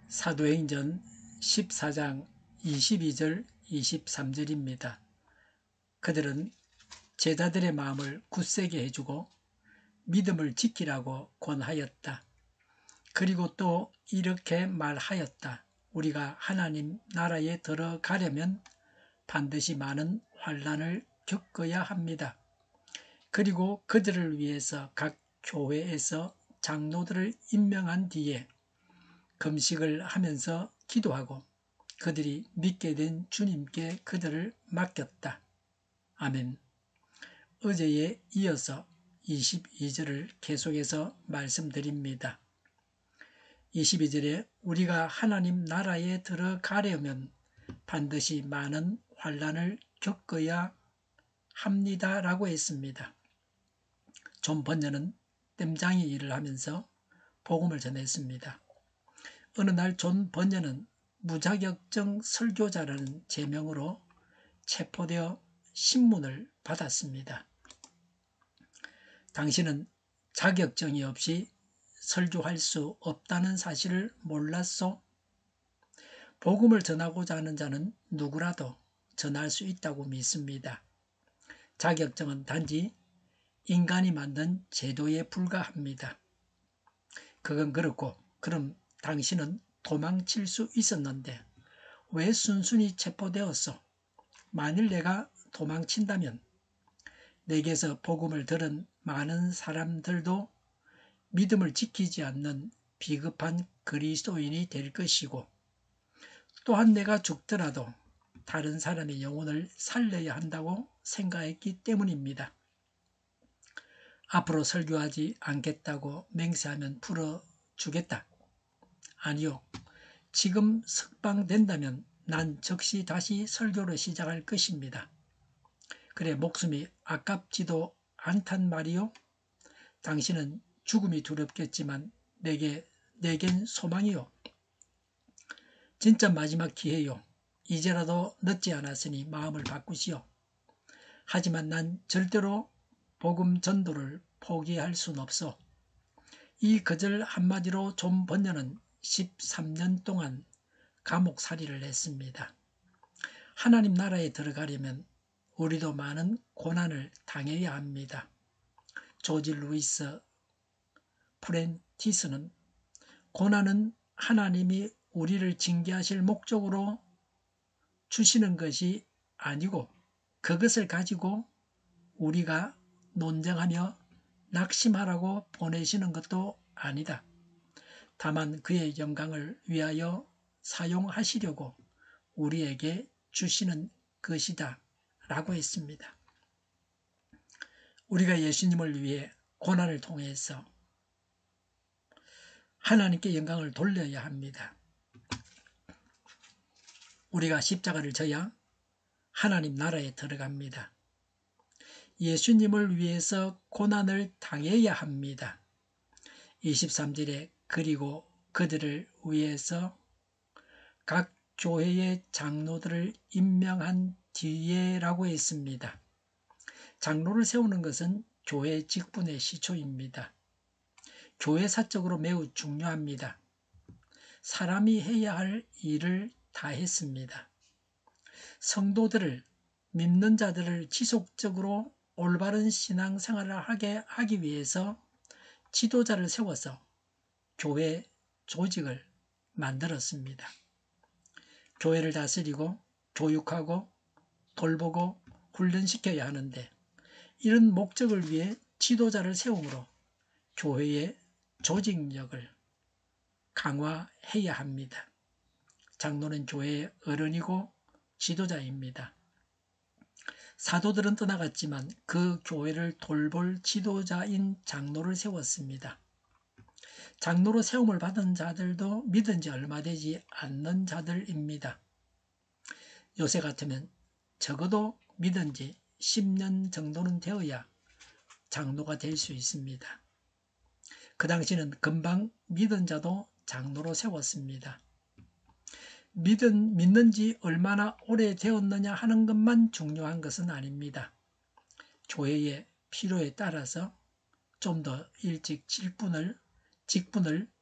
사도행전 14장 22절 23절입니다. 그들은 제자들의 마음을 굳세게 해주고 믿음을 지키라고 권하였다. 그리고 또 이렇게 말하였다. 우리가 하나님 나라에 들어가려면 반드시 많은 환난을 겪어야 합니다. 그리고 그들을 위해서 각 교회에서 장로들을 임명한 뒤에 금식을 하면서 기도하고 그들이 믿게 된 주님께 그들을 맡겼다. 아멘. 어제에 이어서 22절을 계속해서 말씀드립니다. 22절에 우리가 하나님 나라에 들어가려면 반드시 많은 환난을 겪어야 합니다 라고 했습니다. 존 번연은 땜장이 일을 하면서 복음을 전했습니다. 어느 날 존 번연은 무자격증 설교자라는 제명으로 체포되어 신문을 받았습니다. 당신은 자격증이 없이 설교할 수 없다는 사실을 몰랐소? 복음을 전하고자 하는 자는 누구라도 전할 수 있다고 믿습니다. 자격증은 단지 인간이 만든 제도에 불과합니다. 그건 그렇고 그럼 당신은 도망칠 수 있었는데 왜 순순히 체포되었소? 만일 내가 도망친다면 내게서 복음을 들은 많은 사람들도 믿음을 지키지 않는 비겁한 그리스도인이 될 것이고 또한 내가 죽더라도 다른 사람의 영혼을 살려야 한다고 생각했기 때문입니다. 앞으로 설교하지 않겠다고 맹세하면 풀어주겠다. 아니요. 지금 석방된다면 난 즉시 다시 설교를 시작할 것입니다. 그래 목숨이 아깝지도 않단 말이요. 당신은 죽음이 두렵겠지만 내겐 소망이요. 진짜 마지막 기회요. 이제라도 늦지 않았으니 마음을 바꾸시오. 하지만 난 절대로 복음 전도를 포기할 순 없어. 이 거절 한마디로 존 번연은 13년 동안 감옥살이를 했습니다. 하나님 나라에 들어가려면 우리도 많은 고난을 당해야 합니다. 조지 루이스 프렌티스는 고난은 하나님이 우리를 징계하실 목적으로 주시는 것이 아니고 그것을 가지고 우리가 논쟁하며 낙심하라고 보내시는 것도 아니다. 다만 그의 영광을 위하여 사용하시려고 우리에게 주시는 것이다 라고 했습니다. 우리가 예수님을 위해 고난을 통해서 하나님께 영광을 돌려야 합니다. 우리가 십자가를 져야 하나님 나라에 들어갑니다. 예수님을 위해서 고난을 당해야 합니다. 23절에 그리고 그들을 위해서 각 교회의 장로들을 임명한 뒤에라고 했습니다. 장로를 세우는 것은 교회 직분의 시초입니다. 교회사적으로 매우 중요합니다. 사람이 해야 할 일을 다 했습니다. 성도들을, 믿는 자들을 지속적으로 올바른 신앙생활을 하기 위해서 지도자를 세워서 교회 조직을 만들었습니다. 교회를 다스리고 교육하고 돌보고 훈련시켜야 하는데 이런 목적을 위해 지도자를 세우므로 교회의 조직력을 강화해야 합니다. 장로는 교회의 어른이고 지도자입니다. 사도들은 떠나갔지만 그 교회를 돌볼 지도자인 장로를 세웠습니다. 장로로 세움을 받은 자들도 믿은 지 얼마 되지 않는 자들입니다. 요새 같으면 적어도 믿은 지 10년 정도는 되어야 장로가 될 수 있습니다. 그 당시는 금방 믿은 자도 장로로 세웠습니다. 믿는 지 얼마나 오래 되었느냐 하는 것만 중요한 것은 아닙니다. 교회의 필요에 따라서 좀 더 일찍 직분을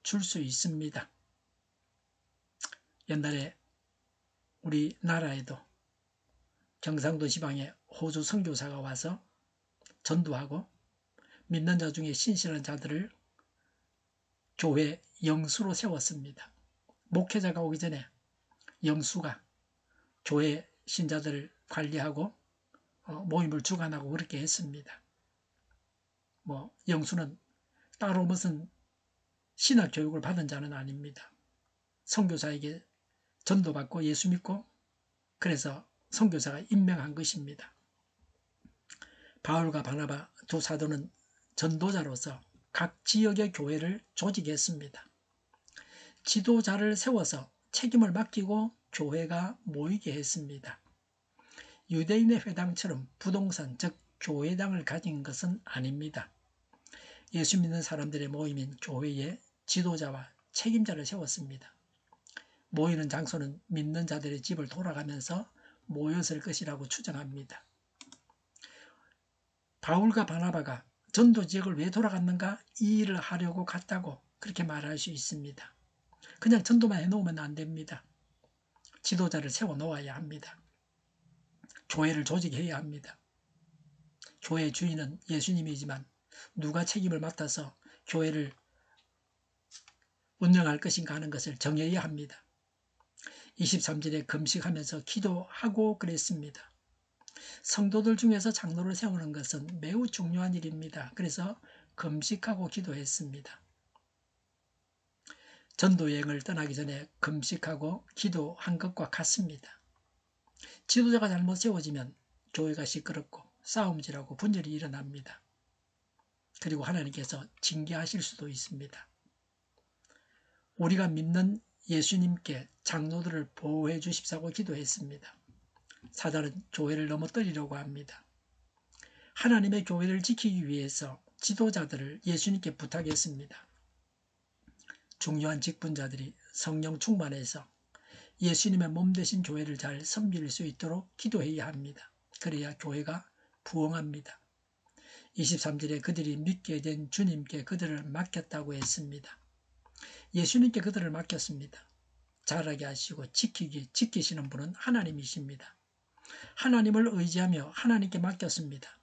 줄 수 있습니다. 옛날에 우리나라에도 경상도 지방에 호주 선교사가 와서 전도하고 믿는 자 중에 신실한 자들을 교회 영수로 세웠습니다. 목회자가 오기 전에 영수가 교회 신자들을 관리하고 모임을 주관하고 그렇게 했습니다. 영수는 따로 무슨 신학 교육을 받은 자는 아닙니다. 선교사에게 전도받고 예수 믿고 그래서 선교사가 임명한 것입니다. 바울과 바나바 두 사도는 전도자로서 각 지역의 교회를 조직했습니다. 지도자를 세워서 책임을 맡기고 교회가 모이게 했습니다. 유대인의 회당처럼 부동산 즉 교회당을 가진 것은 아닙니다. 예수 믿는 사람들의 모임인 교회에 지도자와 책임자를 세웠습니다. 모이는 장소는 믿는 자들의 집을 돌아가면서 모였을 것이라고 추정합니다. 바울과 바나바가 전도 지역을 왜 돌아갔는가? 이 일을 하려고 갔다고 그렇게 말할 수 있습니다. 그냥 전도만 해놓으면 안 됩니다. 지도자를 세워놓아야 합니다. 교회를 조직해야 합니다. 교회의 주인은 예수님이지만 누가 책임을 맡아서 교회를 운영할 것인가 하는 것을 정해야 합니다. 23절에 금식하면서 기도하고 그랬습니다. 성도들 중에서 장로를 세우는 것은 매우 중요한 일입니다. 그래서 금식하고 기도했습니다. 전도여행을 떠나기 전에 금식하고 기도한 것과 같습니다. 지도자가 잘못 세워지면 교회가 시끄럽고 싸움질하고 분열이 일어납니다. 그리고 하나님께서 징계하실 수도 있습니다. 우리가 믿는 예수님께 장로들을 보호해 주십사고 기도했습니다. 사단은 교회를 넘어뜨리려고 합니다. 하나님의 교회를 지키기 위해서 지도자들을 예수님께 부탁했습니다. 중요한 직분자들이 성령 충만해서 예수님의 몸 되신 교회를 잘 섬길 수 있도록 기도해야 합니다. 그래야 교회가 부흥합니다. 23절에 그들이 믿게 된 주님께 그들을 맡겼다고 했습니다. 예수님께 그들을 맡겼습니다. 잘하게 하시고 지키시는 분은 하나님이십니다. 하나님을 의지하며 하나님께 맡겼습니다.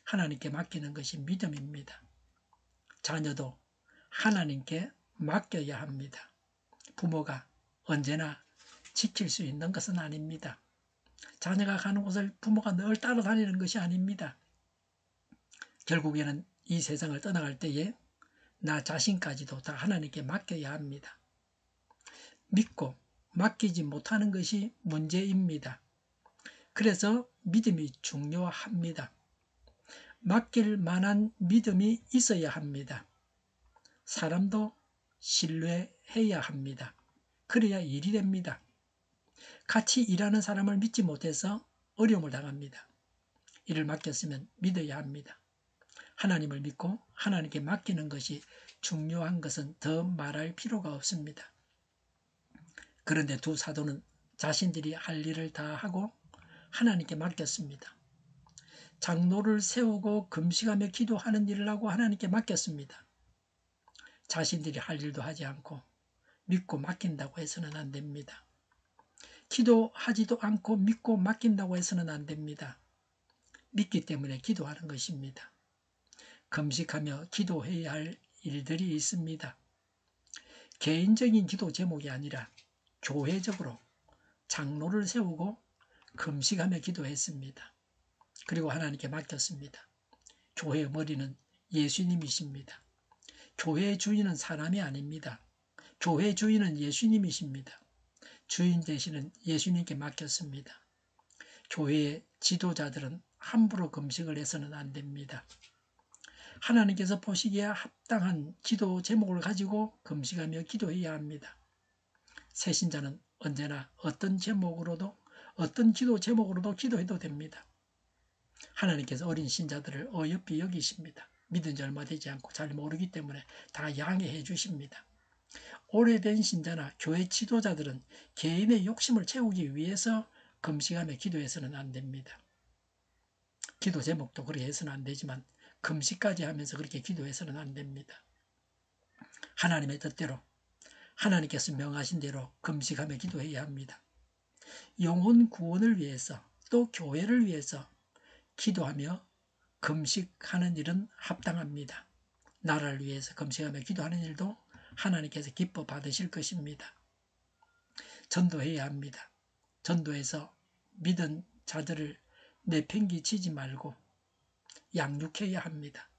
하나님께 맡기는 것이 믿음입니다. 자녀도 하나님께 맡겨야 합니다. 부모가 언제나 지킬 수 있는 것은 아닙니다. 자녀가 가는 곳을 부모가 늘 따라다니는 것이 아닙니다. 결국에는 이 세상을 떠나갈 때에 나 자신까지도 다 하나님께 맡겨야 합니다. 믿고 맡기지 못하는 것이 문제입니다. 그래서 믿음이 중요합니다. 맡길 만한 믿음이 있어야 합니다. 사람도 신뢰해야 합니다. 그래야 일이 됩니다. 같이 일하는 사람을 믿지 못해서 어려움을 당합니다. 일을 맡겼으면 믿어야 합니다. 하나님을 믿고 하나님께 맡기는 것이 중요한 것은 더 말할 필요가 없습니다. 그런데 두 사도는 자신들이 할 일을 다 하고 하나님께 맡겼습니다. 장로를 세우고 금식하며 기도하는 일을 하고 하나님께 맡겼습니다. 자신들이 할 일도 하지 않고 믿고 맡긴다고 해서는 안 됩니다. 기도하지도 않고 믿고 맡긴다고 해서는 안 됩니다. 믿기 때문에 기도하는 것입니다. 금식하며 기도해야 할 일들이 있습니다. 개인적인 기도 제목이 아니라 교회적으로 장로를 세우고 금식하며 기도했습니다. 그리고 하나님께 맡겼습니다. 교회의 머리는 예수님이십니다. 교회의 주인은 사람이 아닙니다. 교회의 주인은 예수님이십니다. 주인 되시는 예수님께 맡겼습니다. 교회의 지도자들은 함부로 금식을 해서는 안 됩니다. 하나님께서 보시기에 합당한 기도 제목을 가지고 금식하며 기도해야 합니다. 새신자는 언제나 어떤 기도 제목으로도 기도해도 됩니다. 하나님께서 어린 신자들을 어여삐 여기십니다. 믿은 지 얼마 되지 않고 잘 모르기 때문에 다 양해해 주십니다. 오래된 신자나 교회 지도자들은 개인의 욕심을 채우기 위해서 금식하며 기도해서는 안 됩니다. 기도 제목도 그렇게 해서는 안 되지만 금식까지 하면서 그렇게 기도해서는 안 됩니다. 하나님의 뜻대로 하나님께서 명하신 대로 금식하며 기도해야 합니다. 영혼 구원을 위해서 또 교회를 위해서 기도하며 금식하는 일은 합당합니다. 나라를 위해서 금식하며 기도하는 일도 하나님께서 기뻐 받으실 것입니다. 전도해야 합니다. 전도해서 믿은 자들을 내팽개치지 말고 양육해야 합니다.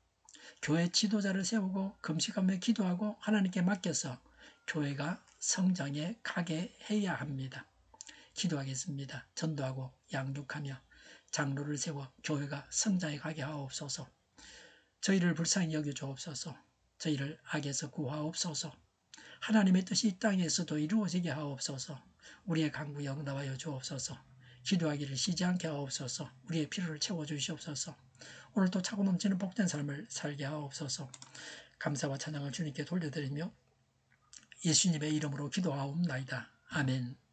교회 지도자를 세우고 금식하며 기도하고 하나님께 맡겨서 교회가 성장해 가게 해야 합니다. 기도하겠습니다. 전도하고 양육하며 장로를 세워 교회가 성장해 가게 하옵소서. 저희를 불쌍히 여겨 주옵소서. 저희를 악에서 구하옵소서. 하나님의 뜻이 이 땅에서도 이루어지게 하옵소서. 우리의 간구 영답하여 주옵소서. 기도하기를 쉬지 않게 하옵소서. 우리의 필요를 채워주시옵소서. 오늘도 차고 넘치는 복된 삶을 살게 하옵소서. 감사와 찬양을 주님께 돌려드리며 예수님의 이름으로 기도하옵나이다. 아멘.